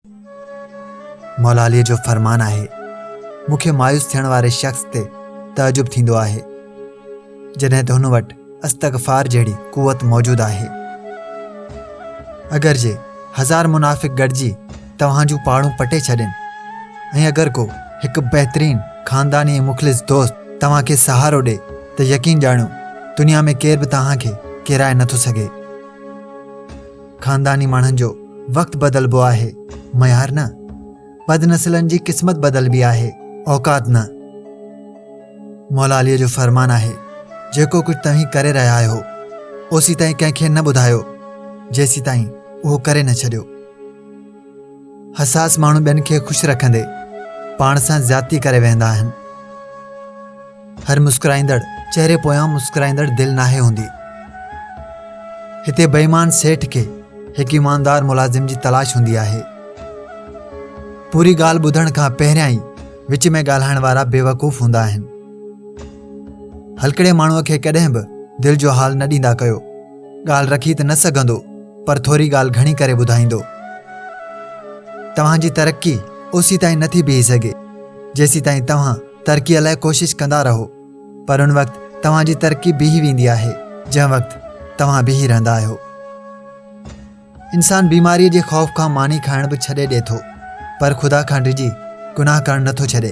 मौला अलीअ जो फरमान आहे, मूंखे मायूस थियण वारे शख़्स ते तअजुब थींदो आहे जॾहिं त हुन वटि इस्तग़फ़ार जहिड़ी क़ुवत मौजूदु आहे। अगरि जे 1000 मुनाफ़िक़ गॾिजी तव्हां जूं पाड़ूं पटे छॾनि ऐं अगरि को हिकु बहितरीन ख़ानदानी ऐं मुख़लिस दोस्त तव्हांखे सहारो ॾे त यकीन ॼाणो दुनिया में केर बि तव्हांखे किराए नथो सघे। ख़ानदानी माण्हुनि जो वक़्तु बदिलबो आहे, मयार न। बदनसलनि जी क़िस्मत बदिलबी आहे, औकात न। मौला अलीअ जो फरमान आहे, जेको कुझु तव्हीं करे रहिया आहियो ओसी ताईं कंहिंखे न ॿुधायो जेसी ताईं उहो करे न छॾियो। हसास माण्हू ॿियनि खे ख़ुशि रखंदे पाण सां ज़्यादती करे वेंदा आहिनि। हर मुस्कुराईंदड़ चेहरे पोयां मुस्कुराईंदड़ दिलि नाहे हूंदी। हिते बेईमान सेठ खे हिकु ईमानदार मुलाज़िम जी तलाश हूंदी आहे। पूरी ॻाल्हि ॿुधण खां पहिरियां ई विच में ॻाल्हाइण वारा बेवकूफ़ हूंदा आहिनि। हलकड़े माण्हूअ खे कॾहिं बि दिलि जो हाल न ॾींदा कयो। ॻाल्हि रखी त न सघंदो, पर थोरी ॻाल्हि घणी करे ॿुधाईंदो। तव्हांजी तरक़ी ओसी ताईं नथी बीही सघे जेसी ताईं तव्हां तरक़ीअ लाइ कोशिशि कंदा रहो, पर उन वक़्तु तव्हांजी तरक़ी बीही वेंदी आहे जंहिं वक़्तु तव्हां बीही रहंदा आहियो। इंसान बीमारीअ जे ख़ौफ़ खां मानी खाइण बि छॾे ॾिए थो, पर ख़ुदा खां डिॼी गुनाह करणु नथो छॾे।